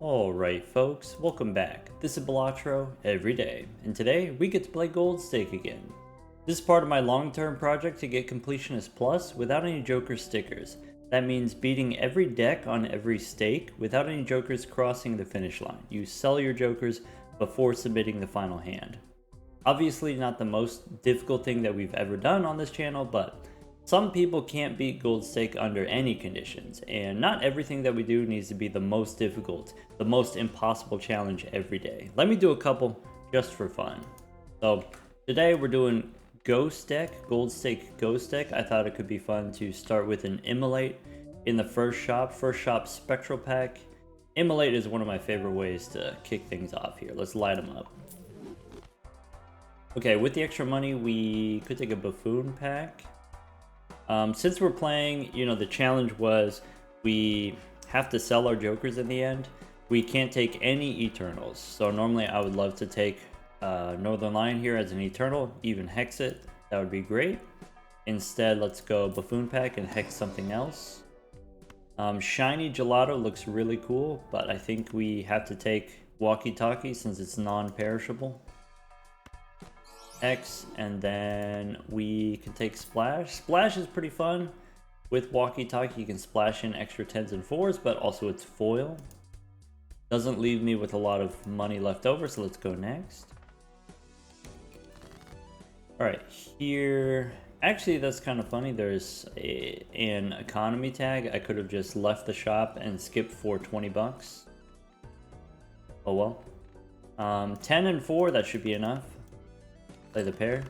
Alright folks, welcome back. This is Balatro every day, and today we get to play Gold Stake again. This is part of my long-term project to get Completionist Plus without any Joker stickers. That means beating every deck on every stake without any Jokers crossing the finish line. You sell your Jokers before submitting the final hand. Obviously not the most difficult thing that we've ever done on this channel, but some people can't beat Gold Stake under any conditions, and not everything that we do needs to be the most difficult, the most impossible challenge every day. Let me do a couple just for fun. So today we're doing Ghost deck, Gold Stake Ghost deck. I thought it could be fun to start with an Immolate in the first shop Spectral pack. Immolate is one of my favorite ways to kick things off here. Let's light them up. Okay, with the extra money we could take a Buffoon pack. Since we're playing, the challenge was we have to sell our Jokers in the end. We can't take any Eternals. So normally I would love to take Northern Lion here as an Eternal, even hex it. That would be great. Instead, let's go Buffoon pack and hex something else. Shiny Gelato looks really cool, but I think we have to take Walkie Talkie since it's non-perishable. X, and then we can take Splash. Splash is pretty fun. With Walkie Talkie you can splash in extra 10s and 4s, but also it's foil. Doesn't leave me with a lot of money left over, so let's go next. Alright, here... Actually, that's kind of funny. There's an economy tag. I could have just left the shop and skipped for 20 bucks. Oh well. 10 and 4, that should be enough. Play the pair.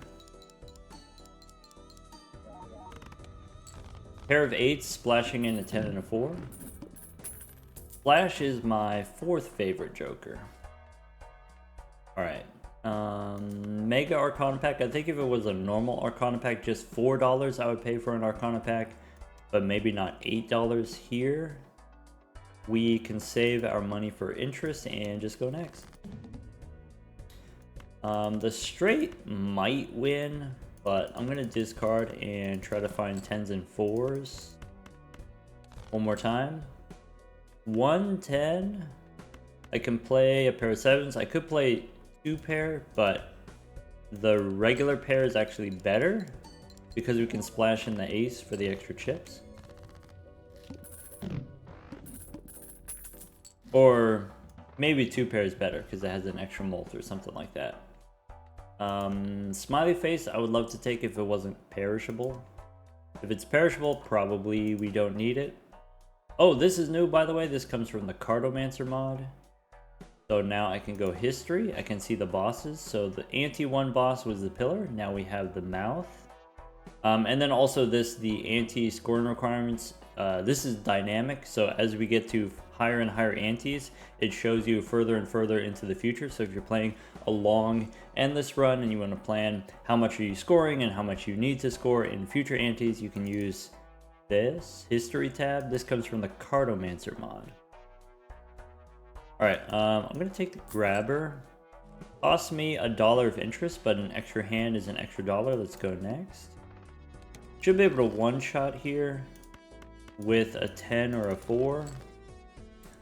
Pair of 8s splashing in a 10 and a 4. Splash is my fourth favorite Joker. Alright. Mega Arcana pack. I think if it was a normal Arcana pack, just $4 I would pay for an Arcana pack. But maybe not $8 here. We can save our money for interest and just go next. The straight might win, but I'm going to discard and try to find 10s and 4s. One more time. 110. I can play a pair of 7s. I could play 2 pair, but the regular pair is actually better because we can splash in the ace for the extra chips. Or maybe 2 pairs better because it has an extra molt or something like that. Smiley face I would love to take if it wasn't perishable. If it's perishable, probably we don't need it. Oh, this is new, by the way. This comes from the Cardomancer mod. So now I can go history. I can see the bosses. So the anti-1 boss was the pillar. Now we have the mouth. And then also the anti-scoring requirements. This is dynamic. So as we get to higher and higher antes, it shows you further and further into the future. So if you're playing a long endless run and you want to plan how much are you scoring and how much you need to score in future antes, you can use this history tab. This comes from the Cardomancer mod. Alright, I'm gonna take the grabber. Costs me $1 of interest, but an extra hand is an extra $1. Let's go next. Should be able to one-shot here with a 10 or a 4.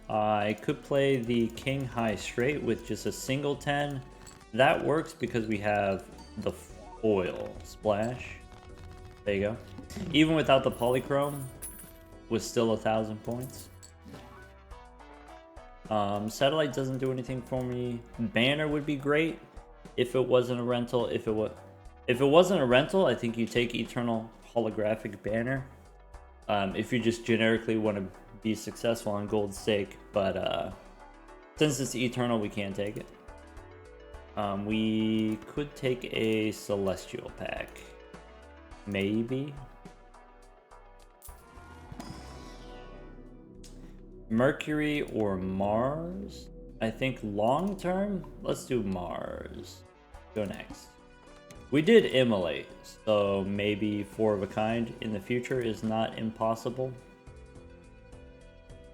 I could play the King High straight with just a single 10. That works because we have the foil splash. There you go. Even without the polychrome, was still 1,000 points. Satellite doesn't do anything for me. Banner would be great if it wasn't a rental. If it wasn't a rental, I think you take Eternal Holographic Banner. If you just generically want to be successful on Gold Stake, but since it's Eternal, we can't take it. We could take a Celestial pack. Maybe. Mercury or Mars? I think long term, let's do Mars. Go next. We did Immolate, so maybe 4 of a kind in the future is not impossible.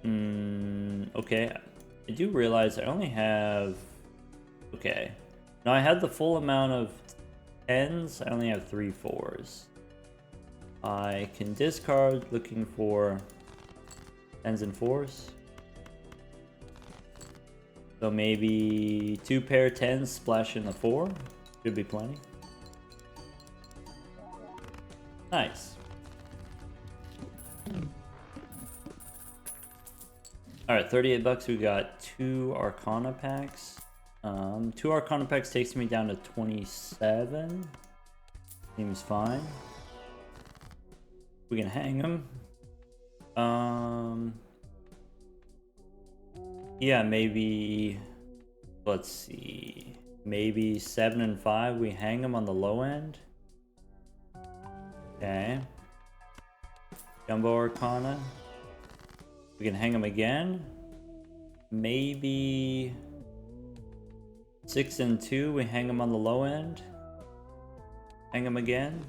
Okay. I do realize I only have... Okay. Now I had the full amount of 10s. I only have 3 4s. I can discard looking for 10s and 4s. So maybe 2 pair 10s splash in the 4. Should be plenty. Nice. Alright, 38 bucks. We got 2 Arcana packs. 2 Arcana packs takes me down to 27. Seems fine. We can hang them. Yeah, maybe, let's see, maybe 7 and 5, we hang them on the low end. Okay. Jumbo Arcana. We can hang them again. Maybe 6 and 2, we hang them on the low end. Hang them again.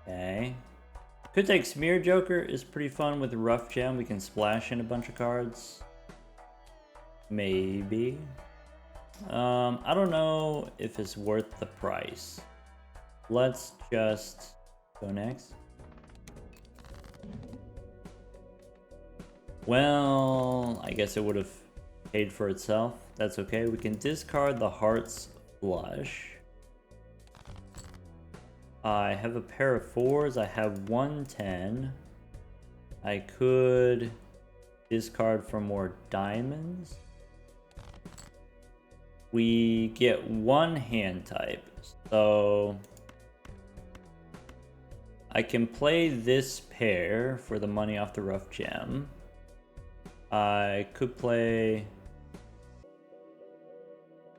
Okay. Could take Smear Joker, is pretty fun with Rough Gem. We can splash in a bunch of cards. Maybe. I don't know if it's worth the price. Let's just go next. Well, I guess it would have paid for itself. That's okay. We can discard the Heart's Flush. I have a pair of 4s. I have 1 10. I could discard for more diamonds. We get 1 hand type, so I can play this pair for the money off the Rough Gem. I could play,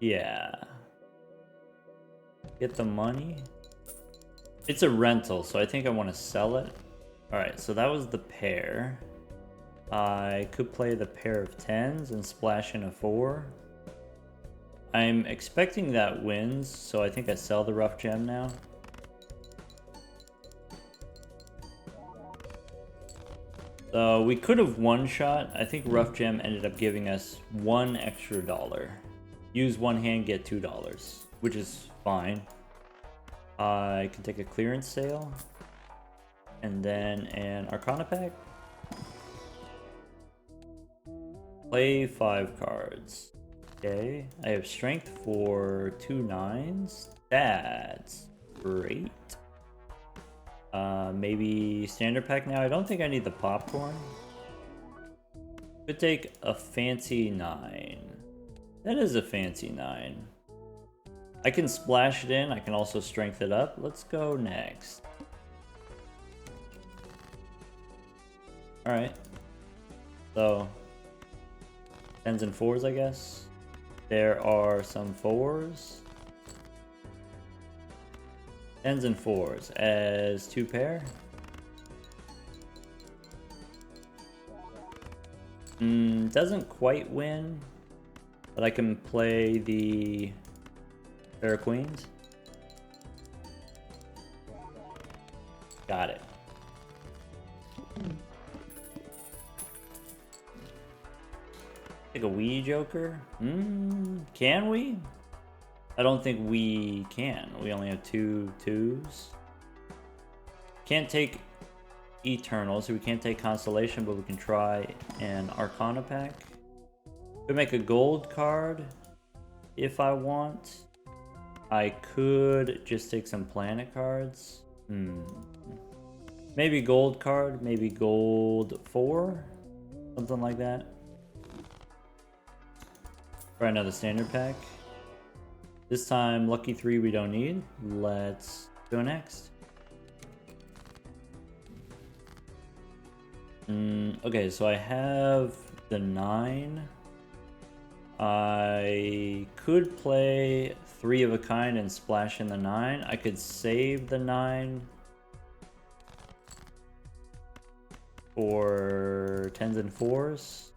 yeah, get the money. It's a rental, so I think I want to sell it. Alright, so that was the pair. I could play the pair of 10s and splash in a 4. I'm expecting that wins, so I think I sell the Rough Gem now. So we could have one-shot. I think Rough Gem ended up giving us $1 extra. Use 1 hand, get $2, which is fine. I can take a clearance sale. And then an Arcana pack. Play 5 cards. Okay, I have strength for 2 9s. That's great. Maybe standard pack now. I don't think I need the popcorn. Could take a fancy 9. That is a fancy 9. I can splash it in. I can also strength it up. Let's go next. Alright. So, 10s and 4s, I guess. There are some 4s. 10s and 4s as 2 pair. Doesn't quite win, but I can play the pair of queens. Got it. Take a Wii Joker? Can we? I don't think we can. We only have 2 2s. Can't take Eternal, so we can't take Constellation, but we can try an Arcana pack. Could make a gold card if I want. I could just take some planet cards. Maybe gold card, maybe gold 4, something like that. Try another standard pack. This time, lucky 3 we don't need. Let's go next. Okay, so I have the 9. I could play 3 of a kind and splash in the 9. I could save the 9 for 10s and 4s.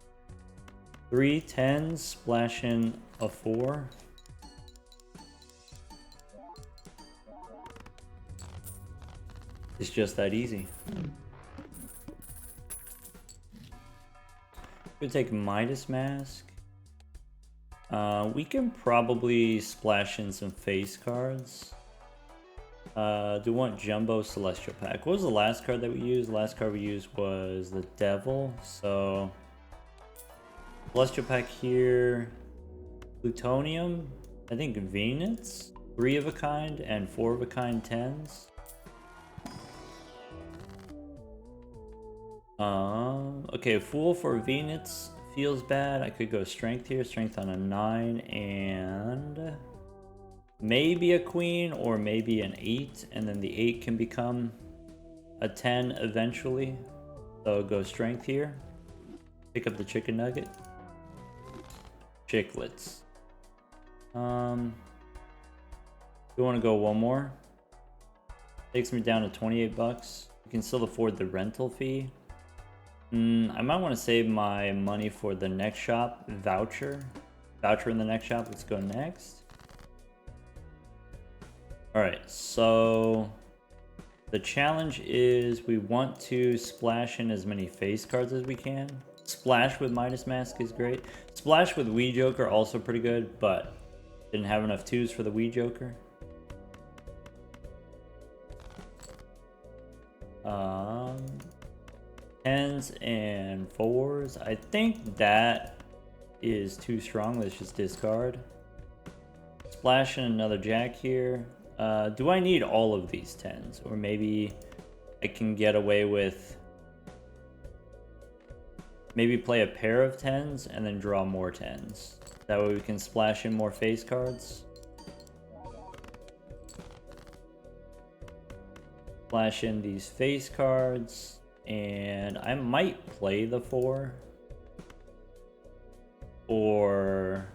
3 10s, splash in a 4. It's just that easy. Could take Midas Mask. We can probably splash in some face cards. Do we want Jumbo Celestial Pack? What was the last card that we used? The last card we used was the Devil, so Celestial pack here. Plutonium. I think Venus. 3 of a kind and 4 of a kind 10s. Okay, Fool for Venus feels bad. I could go Strength here. Strength on a 9 and maybe a Queen or maybe an 8. And then the 8 can become a 10 eventually. So go Strength here. Pick up the Chicken Nugget. Chiclets. You want to go one more? Takes me down to 28 bucks. You can still afford the rental fee. I might want to save my money for the next shop. Voucher in the next shop. Let's go next. Alright, so the challenge is we want to splash in as many face cards as we can. Splash with Midas Mask is great. Splash with Wii Joker also pretty good, but didn't have enough 2s for the Wii Joker. Tens and 4s. I think that is too strong. Let's just discard. Splash in another Jack here. Do I need all of these 10s? Or maybe I can get away with... maybe play a pair of 10s and then draw more 10s. That way we can splash in more face cards. Splash in these face cards. And I might play the 4. Or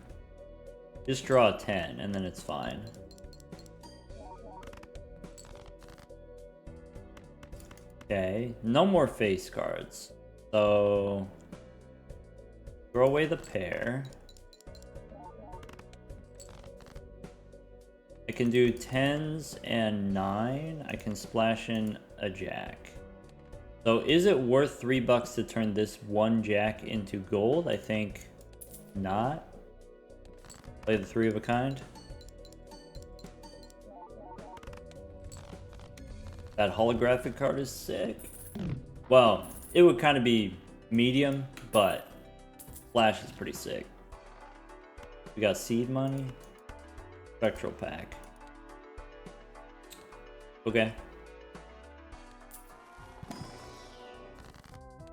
just draw a 10 and then it's fine. Okay, no more face cards. So throw away the pair. I can do 10s and 9. I can splash in a Jack. So is it worth $3 to turn this one Jack into gold? I think not. Play the 3 of a kind. That holographic card is sick. Well, it would kind of be medium, but Flash is pretty sick. We got seed money. Spectral pack. Okay.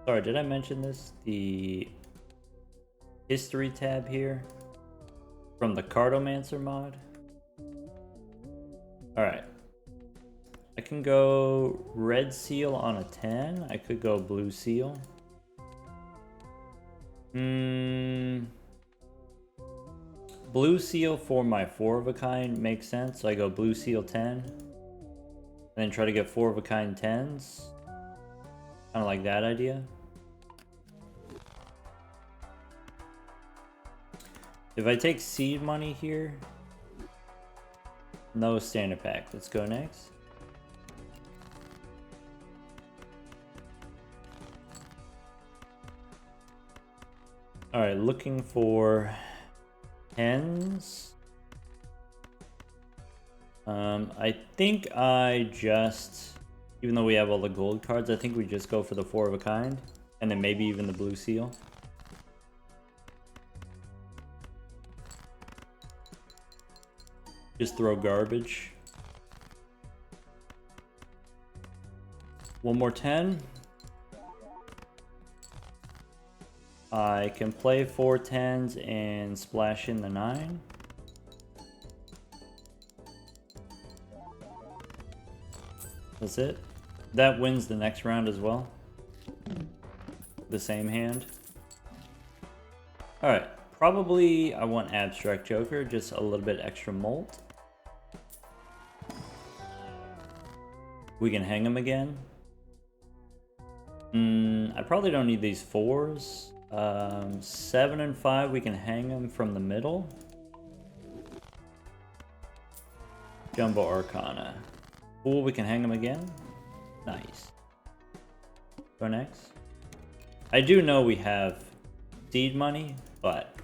Sorry, did I mention this? The history tab here from the Cardomancer mod. Alright. I can go red seal on a 10. I could go blue seal. Blue seal for my 4 of a kind makes sense. So I go blue seal 10. And then try to get 4 of a kind 10s. Kind of like that idea. If I take seed money here, no standard pack. Let's go next. Alright, looking for 10s. I think I just, even though we have all the gold cards, I think we just go for the 4 of a kind. And then maybe even the blue seal. Just throw garbage. One more 10. I can play 4 10s and splash in the 9. That's it. That wins the next round as well. The same hand. Alright, probably I want Abstract Joker, just a little bit extra molt. We can hang him again. I probably don't need these 4s. 7 and 5, we can hang them from the middle. Jumbo Arcana. Cool, we can hang them again. Nice. Go next. I do know we have seed money, but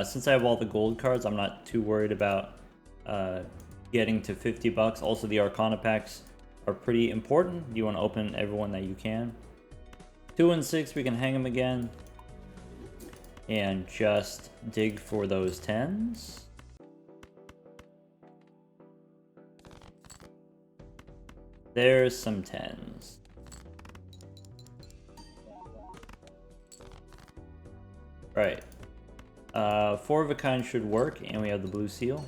since I have all the gold cards, I'm not too worried about getting to 50 bucks. Also, the Arcana packs are pretty important. You want to open every one that you can. 2 and 6, we can hang them again. and just dig for those 10s. There's some 10s. Right. 4 of a kind should work, and we have the blue seal.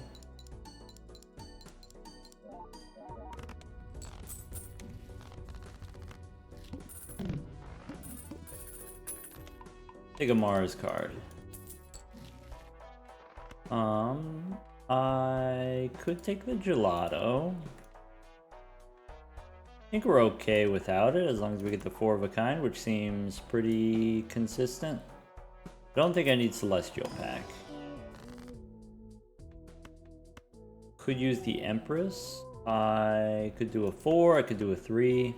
Take a Mars card. I could take the gelato. I think we're okay without it as long as we get the 4 of a kind, which seems pretty consistent. I don't think I need Celestial Pack. Could use the Empress. I could do a 4, I could do a 3.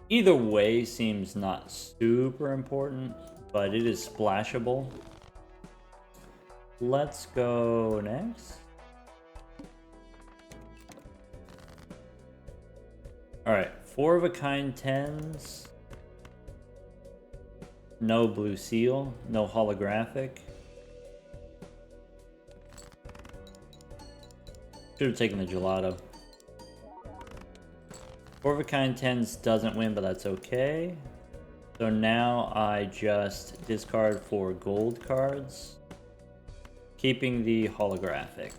Either way seems not super important, but it is splashable. Let's go next. Alright, 4 of a kind 10s. No blue seal, no holographic. Should have taken the gelato. 4 of a kind 10s doesn't win, but that's okay. So now I just discard 4 gold cards, keeping the holographic.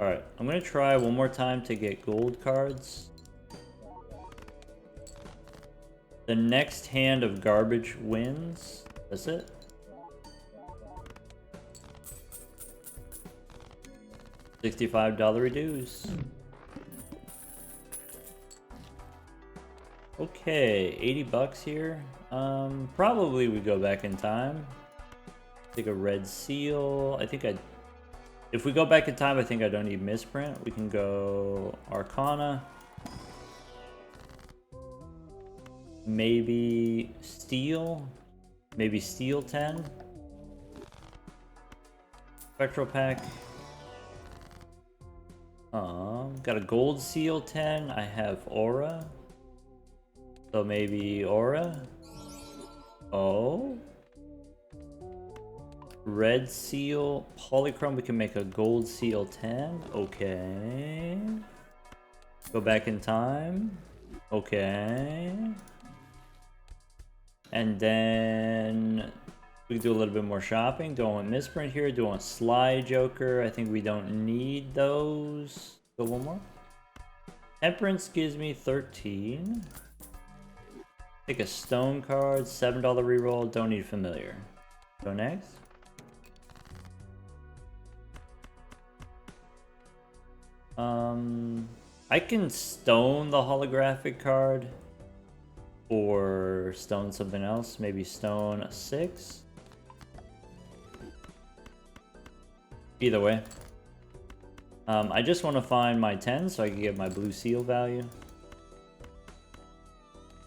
Alright, I'm gonna try one more time to get gold cards. The next hand of garbage wins. That's it. $65 reduce. Okay, 80 bucks here. Probably we go back in time. Take a red seal. I think if we go back in time, I think I don't need misprint. We can go Arcana. Maybe Steel. Maybe Steel 10. Spectral Pack. Got a gold seal 10. I have Aura. So maybe Aura. Oh. Red seal. Polychrome. We can make a gold seal 10. Okay. Go back in time. Okay. And then we can do a little bit more shopping. Do I want misprint here? Do I want Sly Joker? I think we don't need those. Go one more. Temperance gives me 13. Take a stone card, $7 reroll. Don't need familiar. Go next. I can stone the holographic card. Or stone something else. Maybe stone a 6. Either way. I just want to find my 10 so I can get my blue seal value.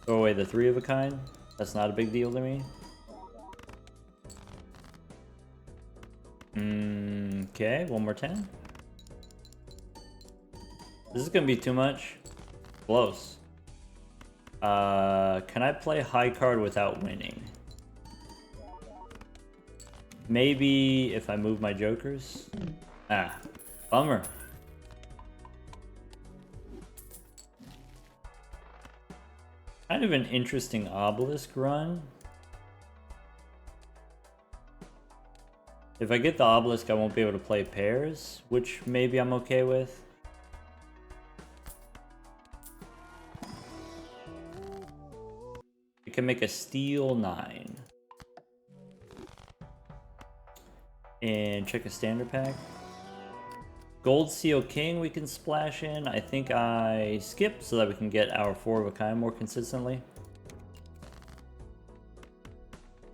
Throw away the 3 of a kind. That's not a big deal to me. Okay, one more 10. This is gonna be too much. Close. Can I play high card without winning? Maybe if I move my jokers? Ah, bummer. Kind of an interesting obelisk run. If I get the obelisk, I won't be able to play pairs, which maybe I'm okay with. I can make a steel 9. And check a standard pack. Gold Seal King we can splash in. I think I skip so that we can get our 4 of a kind more consistently.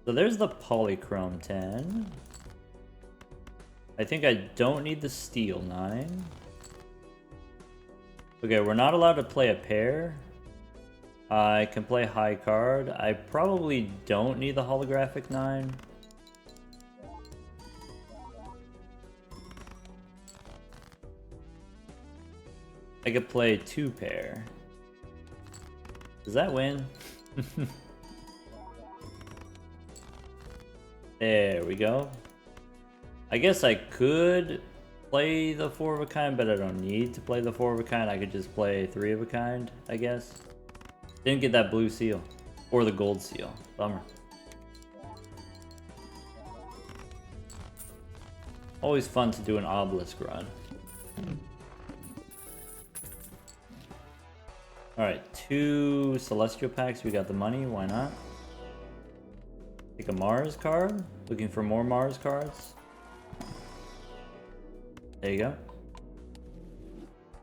So there's the Polychrome 10. I think I don't need the Steel 9. Okay, we're not allowed to play a pair. I can play high card. I probably don't need the holographic 9. I could play 2 pair. Does that win? I There we go. I guess I could play the 4 of a kind, but I don't need to play the 4 of a kind. I could just play 3 of a kind, I guess. Didn't get that blue seal. Or the gold seal. Bummer. Always fun to do an obelisk run. Alright, 2 celestial packs. We got the money, why not? Take a Mars card. Looking for more Mars cards. There you go.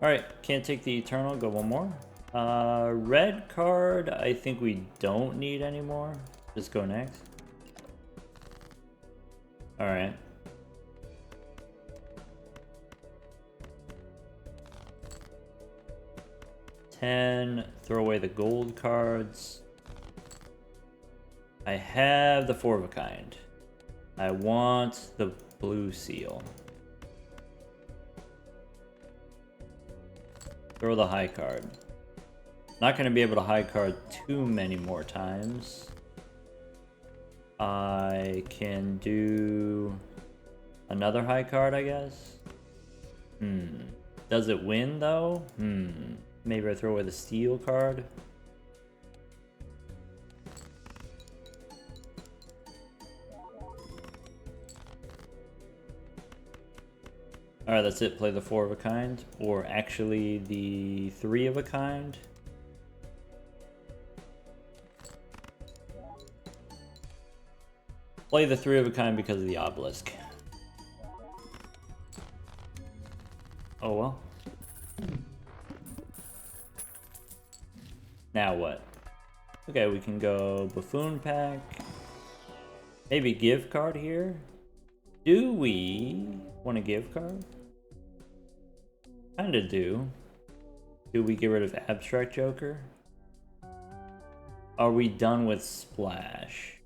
Alright, can't take the Eternal, go one more. Red card, I think we don't need anymore. Just go next. Alright. Throw away the gold cards. I have the 4 of a kind. I want the blue seal. Throw the high card. Not going to be able to high card too many more times. I can do another high card, I guess. Does it win though? Maybe I throw away the steel card. Alright, that's it. Play the 4 of a kind. Or actually the 3 of a kind. Play the 3 of a kind because of the obelisk. Oh well. Now what? Okay, we can go buffoon pack. Maybe gift card here. Do we want a gift card? Kinda do. Do we get rid of abstract joker? Are we done with splash?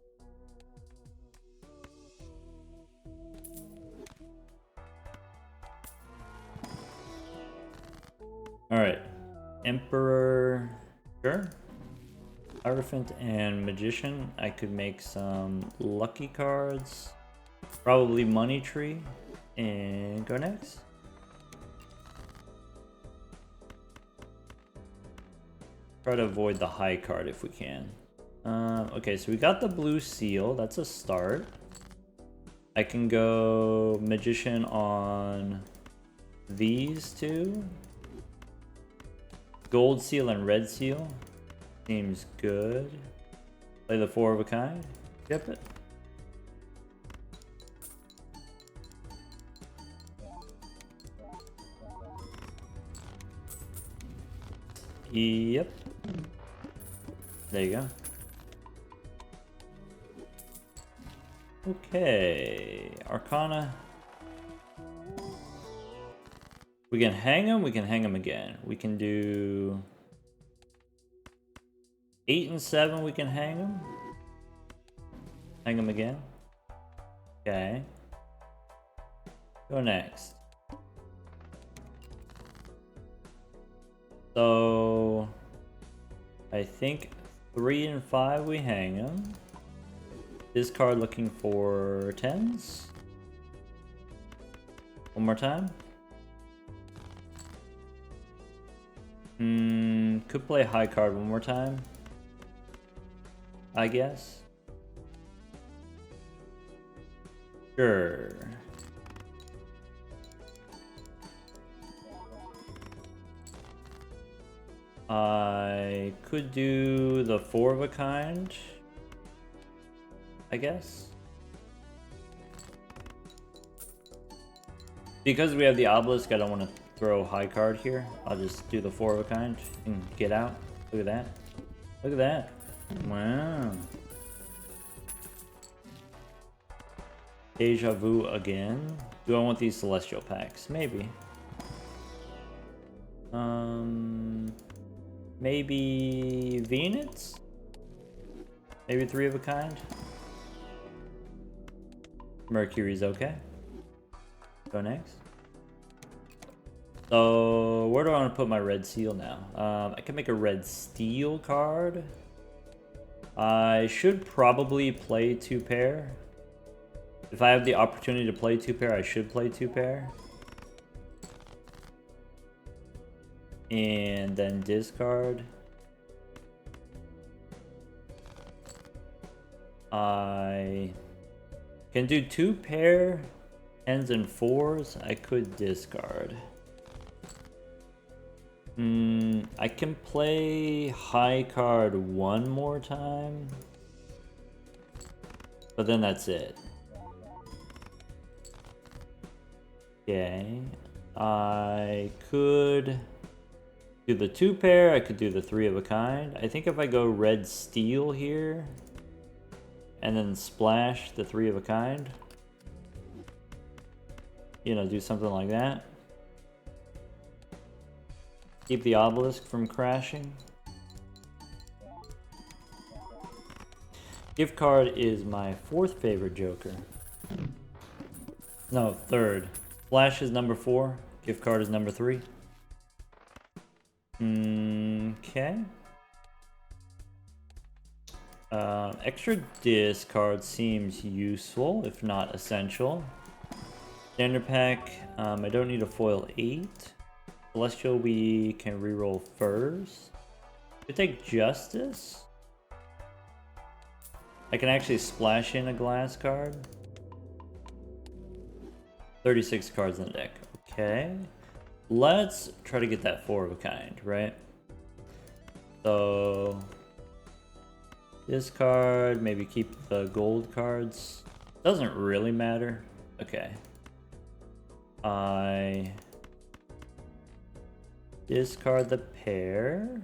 Alright. Emperor. Sure. Hierophant and Magician. I could make some lucky cards. Probably Money Tree. And go next. Try to avoid the high card if we can. Okay, so we got the blue seal. That's a start. I can go Magician on these two. Gold seal and red seal. Seems good. Play the 4 of a kind. Ship it. Yep. There you go. Okay. Arcana. We can hang him, we can hang him again. We can do 8 and 7, we can hang him. Hang him again. Okay. Go next. So I think 3 and 5 we hang him. This card looking for 10s. One more time. Could play high card one more time, I guess. Sure. I could do the 4 of a kind, I guess. Because we have the obelisk, I don't want to throw high card here. I'll just do the 4 of a kind and get out. Look at that. Look at that. Wow. Deja vu again. Do I want these celestial packs? Maybe. Maybe Venus? Maybe 3 of a kind? Mercury's okay. Go next. So, where do I want to put my red seal now? I can make a red steel card. I should probably play 2 pair. If I have the opportunity to play 2-pair, I should play 2-pair. And then discard. I can do 2-pair, 10s and 4s. I could discard. I can play high card one more time. But then that's it. Okay. I could do the 2-pair. I could do the 3 of a kind. I think if I go red steel here and then splash the 3 of a kind, you know, do something like that. Keep the obelisk from crashing. Gift card is my 4th favorite joker. No, 3rd. Flash is number 4. Gift card is number 3. Okay. Extra discard seems useful, if not essential. Standard pack, I don't need a foil 8. Celestial, we can reroll first. Could take Justice. I can actually splash in a glass card. 36 cards in the deck. Okay. Let's try to get that 4 of a kind, right? So discard, maybe keep the gold cards. Doesn't really matter. Okay. I discard the pair.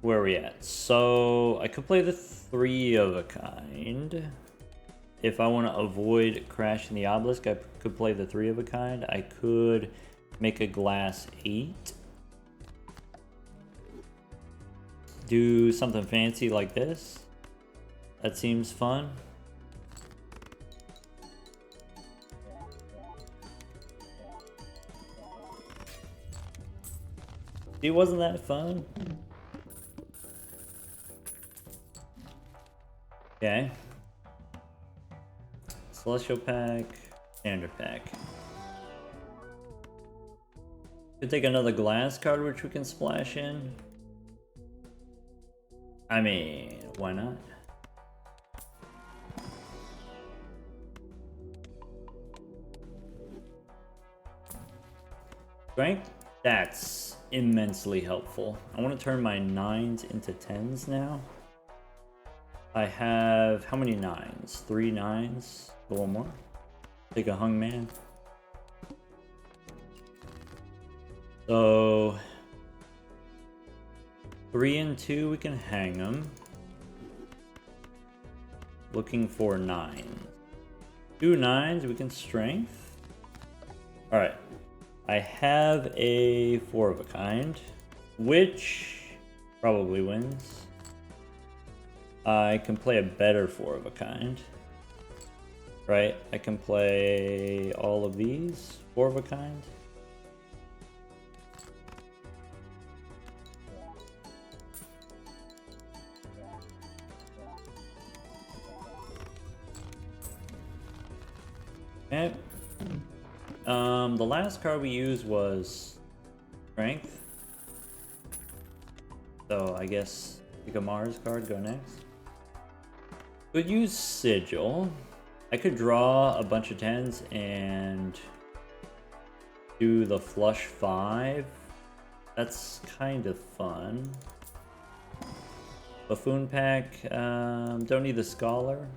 Where are we at? So I could play the 3 of a kind. If I want to avoid crashing the obelisk, I could play the 3 of a kind. I could make a glass 8. Do something fancy like this. That seems fun. See, wasn't that fun? Okay. Celestial pack, standard pack. Could take another glass card which we can splash in. I mean, why not? Strength? That's immensely helpful. I want to turn my 9s into 10s now. I have, how many 9s? 3 9s. Go one more. Take a hung man. So 3 and 2, we can hang them. Looking for 9. 2 9s, we can strength. Alright. I have a 4 of a kind, which probably wins. I can play a better 4 of a kind. Right? I can play all of these 4 of a kind. Okay. The last card we used was Strength. So I guess pick a Mars card, go next. Could use Sigil. I could draw a bunch of 10s and do the flush 5. That's kind of fun. Buffoon pack, don't need the Scholar.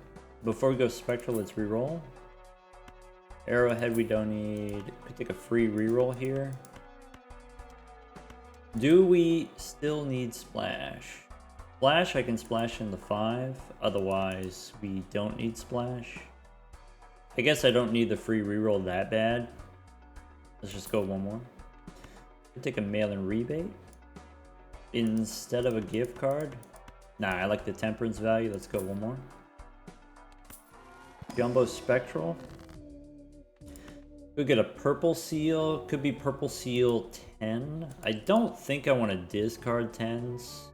Before we go Spectral, let's reroll. Arrowhead we don't need. Could take a free reroll here. Do we still need Splash? Splash, I can splash in the 5. Otherwise, we don't need Splash. I guess I don't need the free reroll that bad. Let's just go one more. Could take a mail-in rebate instead of a gift card. Nah, I like the temperance value. Let's go one more. Jumbo Spectral. Could get a purple seal. Could be purple seal 10. I don't think I want to discard 10s.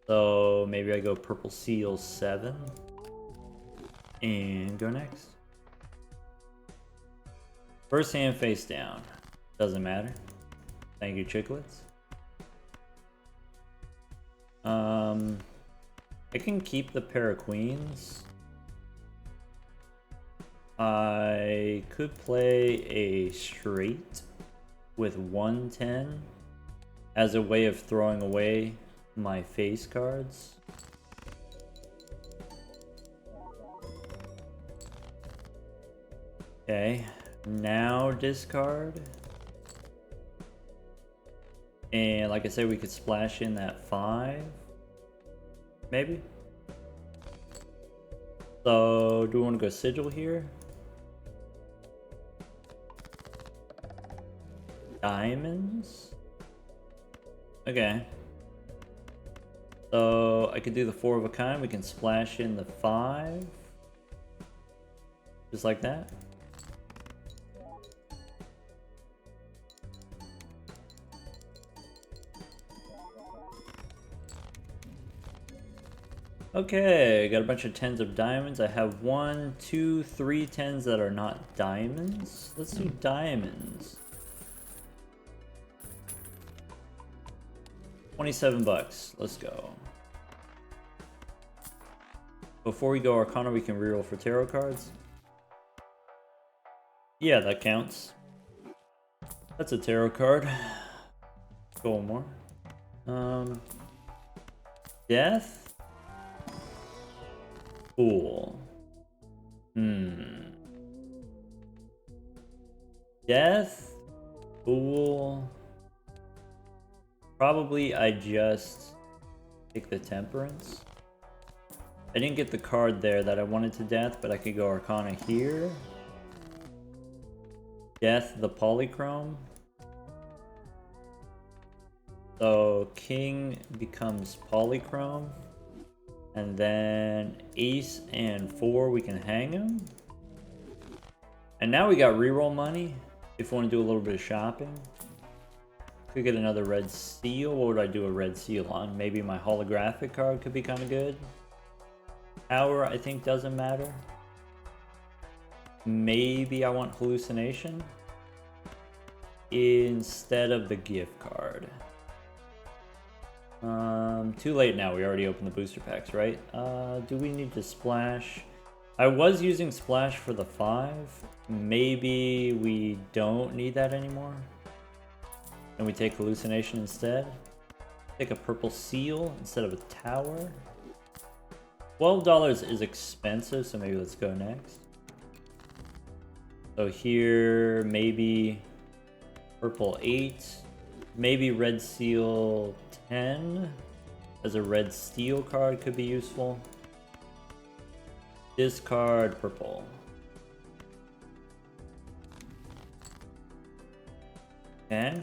So maybe I go purple seal 7 and go next. First hand face down. Doesn't matter. Thank you, chicklets. I can keep the pair of queens. I could play a straight with 110 as a way of throwing away my face cards. Okay, now discard. And like I said, we could splash in that 5. Maybe. So, do we want to go sigil here? Diamonds? Okay. So, I could do the 4 of a kind. We can splash in the 5. Just like that. Okay, got a bunch of 10s of diamonds. I have 1, 2, 3 10s that are not diamonds. Let's do diamonds. 27 bucks. Let's go. Before we go Arcana, we can reroll for tarot cards. Yeah, that counts. That's a tarot card. Go one more. Death? Fool. Death? Fool? Probably I just take the Temperance. I didn't get the card there that I wanted to death, but I could go Arcana here. Death the Polychrome. So King becomes Polychrome. And then Ace and 4, we can hang him. And now we got reroll money if we want to do a little bit of shopping. Could get another red seal. What would I do a red seal on? Maybe my holographic card could be kind of good. Power, I think, doesn't matter. Maybe I want hallucination instead of the gift card. Too late now. We already opened the booster packs, right? Do we need to splash? I was using splash for the 5. Maybe we don't need that anymore. And we take hallucination instead. Take a purple seal instead of a tower. $12 is expensive, so maybe let's go next. So here, maybe purple 8. Maybe red seal 10 as a red steel card could be useful. Discard purple. Okay.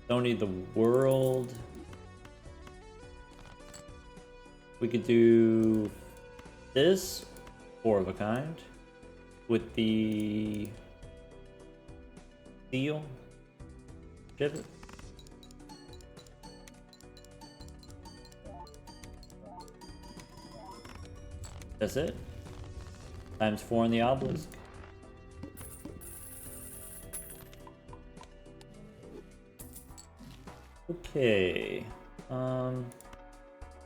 Don't need the world. We could do this 4 of a kind with the seal. Ship it. That's it. Times 4 in the obelisk. Okay.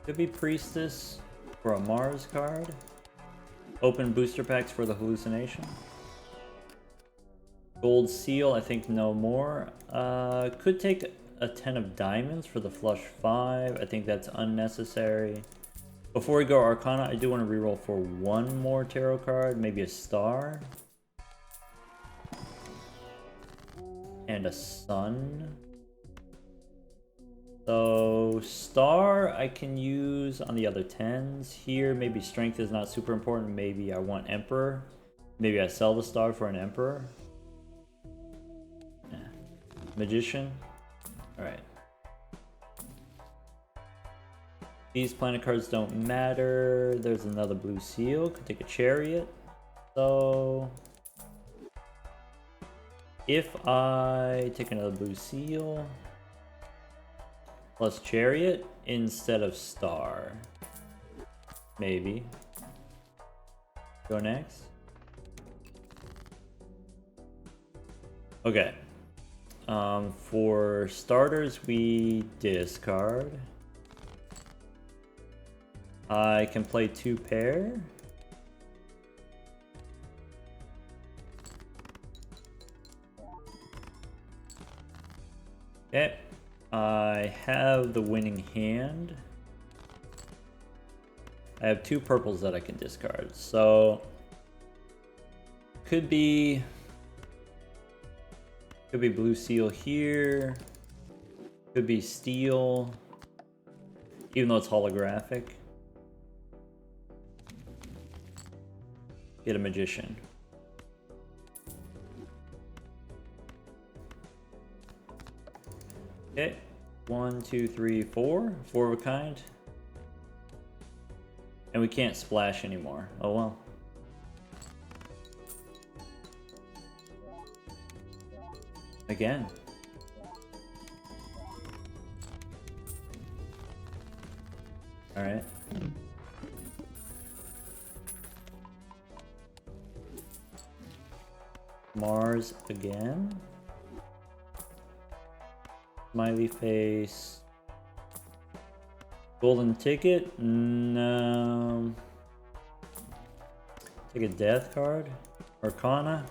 Could be Priestess for a Mars card. Open booster packs for the hallucination. Gold seal, I think no more. Could take a 10 of diamonds for the flush 5. I think that's unnecessary. Before we go Arcana, I do want to reroll for 1 more tarot card. Maybe a star. And a sun. So star I can use on the other 10s. Here maybe strength is not super important. Maybe I want emperor. Maybe I sell the star for an emperor. Yeah. Magician. Alright. These planet cards don't matter. There's another blue seal. Could take a chariot. So if I take another blue seal, plus Chariot instead of Star. Maybe. Go next. Okay. For starters, we discard. I can play 2 pair. Okay. I have the winning hand. I have 2 purples that I can discard. So could be blue seal here. Could be steel. Even though it's holographic. Get a magician. Okay. 1, 2, 3, 4. 4 of a kind. And we can't splash anymore. Oh well. Again. Alright. Mars again. Smiley face. Golden ticket? No. Take a death card. Arcana.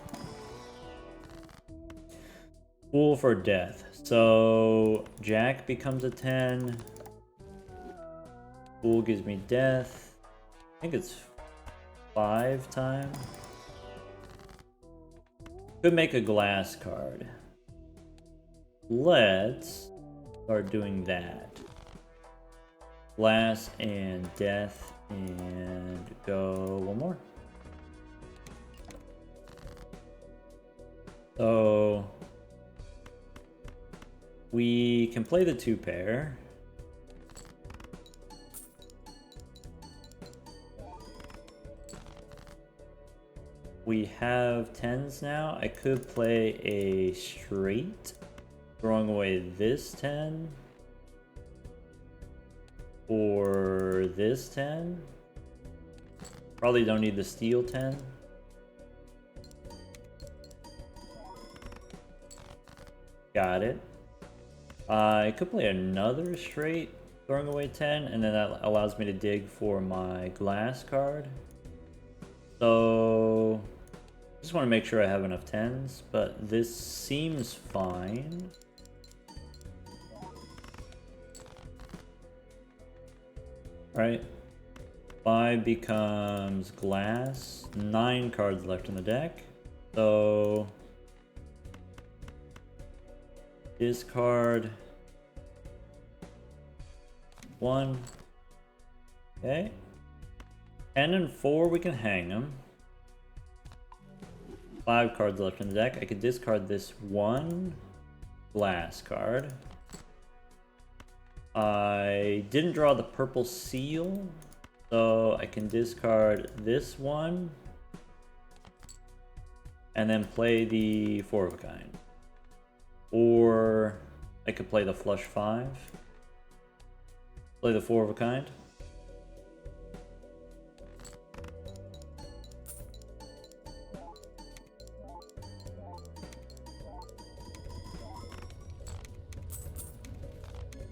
Fool for death. So Jack becomes a 10. Fool gives me death. I think it's 5 time. Could make a glass card. Let's start doing that. Glass and death, and go one more. So we can play the 2 pair. We have 10s now. I could play a straight, throwing away this 10. Or this 10. Probably don't need the steel 10. Got it. I could play another straight, throwing away 10, and then that allows me to dig for my glass card. So just want to make sure I have enough 10s, but this seems fine. Right? 5 becomes glass. 9 cards left in the deck. So discard 1. Okay. 10 and 4, we can hang them. 5 cards left in the deck. I could discard this 1 glass card. I didn't draw the purple seal, so I can discard this 1 and then play the 4 of a kind. Or I could play the flush 5, play the 4 of a kind.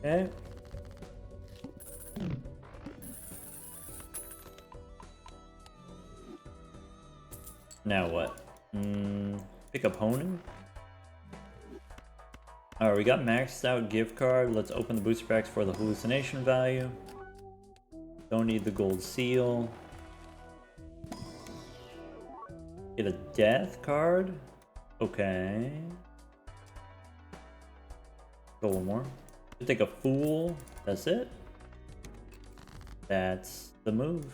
Okay. Now what? Pick opponent? Alright, we got maxed out gift card. Let's open the booster packs for the hallucination value. Don't need the gold seal. Get a death card? Okay. Go one more. Take a fool. That's it. That's the move.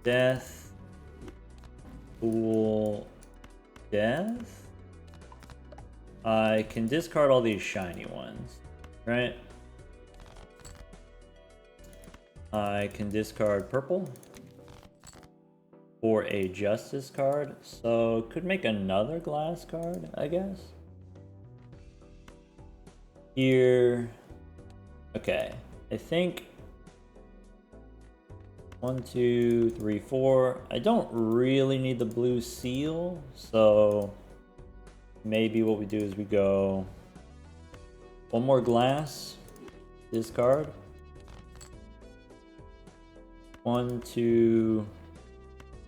Death. Fool. Death. I can discard all these shiny ones, right? I can discard purple for a justice card, so could make another glass card, I guess. Here. Okay. I think 1, 2, 3, 4. I don't really need the blue seal, so maybe what we do is we go one more glass, discard. 1, 2,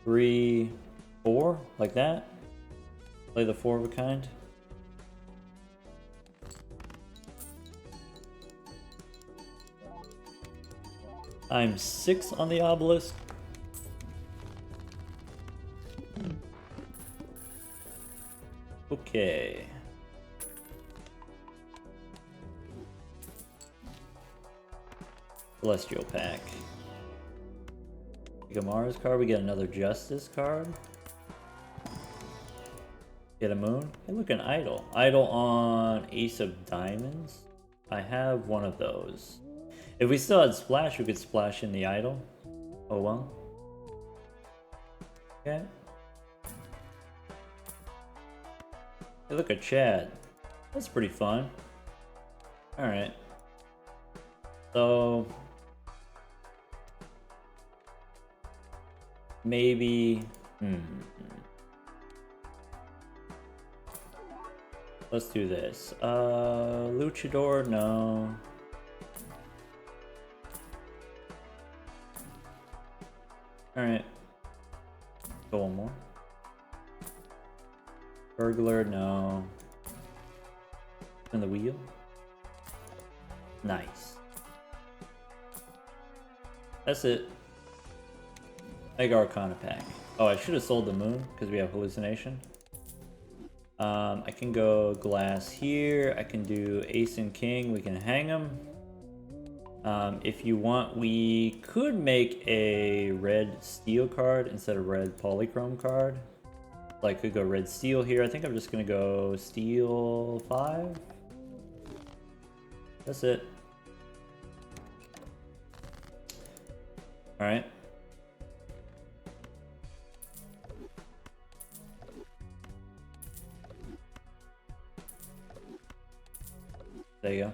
3, 4, like that. Play the 4 of a kind. I'm 6 on the obelisk. Okay. Celestial pack. Gamara's card, we get another Justice card. Get a moon. Hey, look, an idol. Idol on Ace of Diamonds. I have one of those. If we still had splash, we could splash in the idol. Oh well. Okay. Hey, look at Chad. That's pretty fun. Alright. So maybe let's do this. Luchador, no. Alright. Go one more. Burglar, no. And the wheel. Nice. That's it. Mega Arcana pack. Oh, I should have sold the moon because we have hallucination. I can go glass here. I can do ace and king. We can hang them. If you want, we could make a red steel card instead of red polychrome card. So I could go red steel here. I think I'm just gonna go steel 5. That's it. All right. There you go.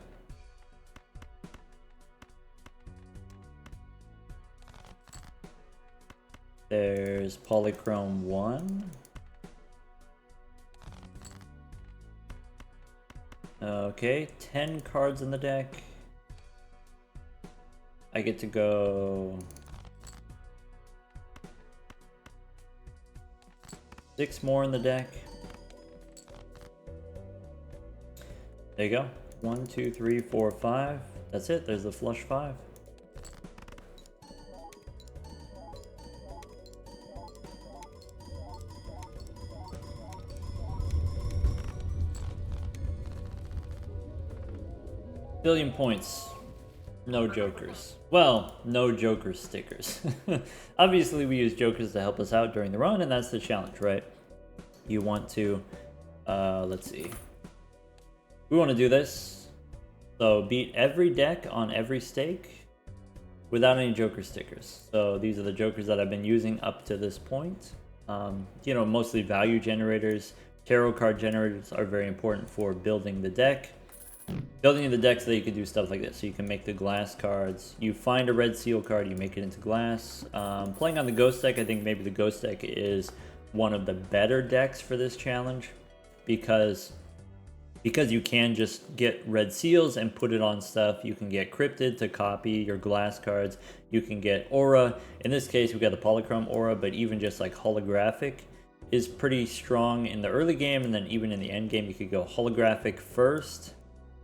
There's polychrome 1. Okay, 10 cards in the deck. I get to go 6 more in the deck. There you go. 1, 2, 3, 4, 5. That's it. There's the flush 5. Billion points. No jokers. Well, no joker stickers. Obviously, we use jokers to help us out during the run, and that's the challenge, right? You want to, let's see. We want to do this. So beat every deck on every stake without any joker stickers. So these are the jokers that I've been using up to this point. You know, mostly value generators. Tarot card generators are very important for building the deck. Building the deck so that you can do stuff like this. So you can make the glass cards. You find a red seal card, you make it into glass. Playing on the ghost deck, I think maybe the ghost deck is one of the better decks for this challenge. Because you can just get red seals and put it on stuff. You can get cryptid to copy your glass cards. You can get aura. In this case, we got the polychrome aura, but even just like holographic is pretty strong in the early game. And then even in the end game, you could go holographic first.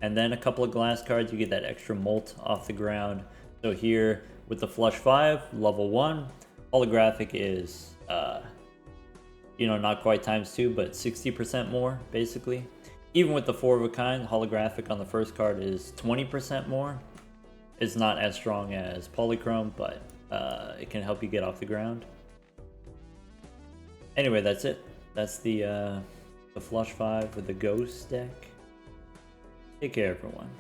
And then a couple of glass cards, you get that extra molt off the ground. So here with the flush 5, level 1, holographic is, you know, not quite ×2, but 60% more, basically. Even with the 4 of a kind, holographic on the first card is 20% more. It's not as strong as polychrome, but it can help you get off the ground. Anyway, that's it. That's the flush 5 with the ghost deck. Take care, everyone.